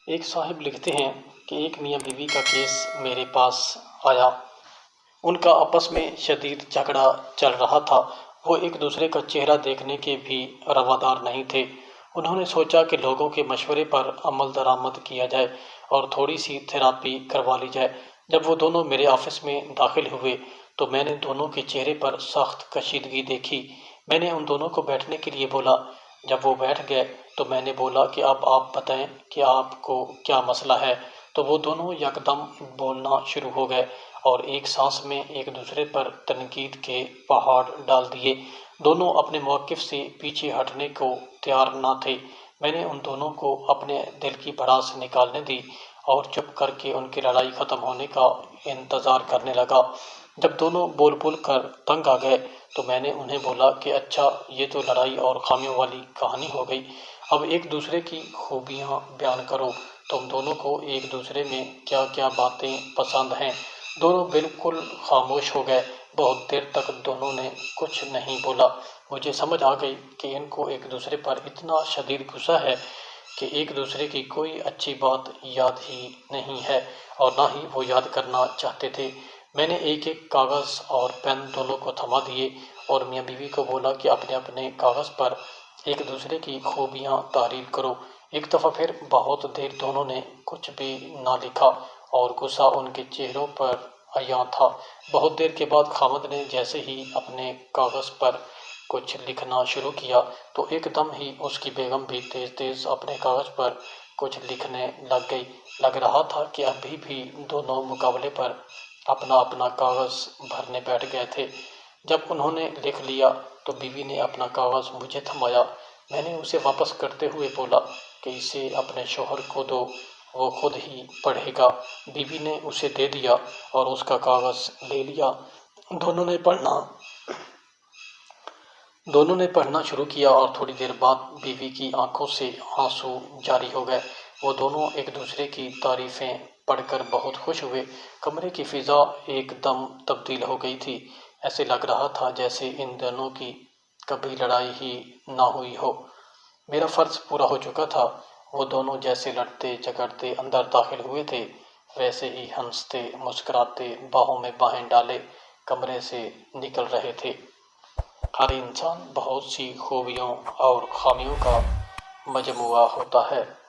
ایک صاحب لکھتے ہیں کہ ایک میاں بیوی کا کیس میرے پاس آیا۔ ان کا آپس میں شدید جھگڑا چل رہا تھا۔ وہ ایک دوسرے کا چہرہ دیکھنے کے بھی روادار نہیں تھے۔ انہوں نے سوچا کہ لوگوں کے مشورے پر عمل درآمد کیا جائے اور تھوڑی سی تھراپی کروا لی جائے۔ جب وہ دونوں میرے آفس میں داخل ہوئے تو میں نے دونوں کے چہرے پر سخت کشیدگی دیکھی۔ میں نے ان دونوں کو بیٹھنے کے لیے بولا۔ جب وہ بیٹھ گئے تو میں نے بولا کہ اب آپ بتائیں کہ آپ کو کیا مسئلہ ہے۔ تو وہ دونوں یکدم بولنا شروع ہو گئے اور ایک سانس میں ایک دوسرے پر تنقید کے پہاڑ ڈال دیے۔ دونوں اپنے موقف سے پیچھے ہٹنے کو تیار نہ تھے۔ میں نے ان دونوں کو اپنے دل کی بھڑاس نکالنے دی اور چپ کر کے ان کی لڑائی ختم ہونے کا انتظار کرنے لگا۔ جب دونوں بول بول کر تنگ آ گئے تو میں نے انہیں بولا کہ اچھا، یہ تو لڑائی اور خامیوں والی کہانی ہو گئی، اب ایک دوسرے کی خوبیاں بیان کرو۔ تم دونوں کو ایک دوسرے میں کیا کیا باتیں پسند ہیں؟ دونوں بالکل خاموش ہو گئے۔ بہت دیر تک دونوں نے کچھ نہیں بولا۔ مجھے سمجھ آ گئی کہ ان کو ایک دوسرے پر اتنا شدید غصہ ہے کہ ایک دوسرے کی کوئی اچھی بات یاد ہی نہیں ہے اور نہ ہی وہ یاد کرنا چاہتے تھے۔ میں نے ایک ایک کاغذ اور پین دونوں کو تھما دیے اور میاں بیوی کو بولا کہ اپنے اپنے کاغذ پر ایک دوسرے کی خوبیاں تحریر کرو۔ ایک دفعہ پھر بہت دیر دونوں نے کچھ بھی نہ لکھا اور غصہ ان کے چہروں پر عیاں تھا۔ بہت دیر کے بعد خاوند نے جیسے ہی اپنے کاغذ پر کچھ لکھنا شروع کیا تو ایک دم ہی اس کی بیگم بھی تیز تیز اپنے کاغذ پر کچھ لکھنے لگ گئی۔ لگ رہا تھا کہ ابھی بھی دونوں مقابلے پر اپنا اپنا کاغذ بھرنے بیٹھ گئے تھے۔ جب انہوں نے لکھ لیا تو بیوی نے اپنا کاغذ مجھے تھمایا۔ میں نے اسے واپس کرتے ہوئے بولا کہ اسے اپنے شوہر کو دو، وہ خود ہی پڑھے گا۔ بیوی نے اسے دے دیا اور اس کا کاغذ لے لیا۔ دونوں نے پڑھنا شروع کیا اور تھوڑی دیر بعد بیوی کی آنکھوں سے آنسو جاری ہو گئے۔ وہ دونوں ایک دوسرے کی تعریفیں پڑھ کر بہت خوش ہوئے۔ کمرے کی فضا ایک دم تبدیل ہو گئی تھی۔ ایسے لگ رہا تھا جیسے ان دونوں کی کبھی لڑائی ہی نہ ہوئی ہو۔ میرا فرض پورا ہو چکا تھا۔ وہ دونوں جیسے لڑتے جھگڑتے اندر داخل ہوئے تھے ویسے ہی ہنستے مسکراتے باہوں میں باہیں ڈالے کمرے سے نکل رہے تھے۔ ہر انسان بہت سی خوبیوں اور خامیوں کا مجموعہ ہوتا ہے۔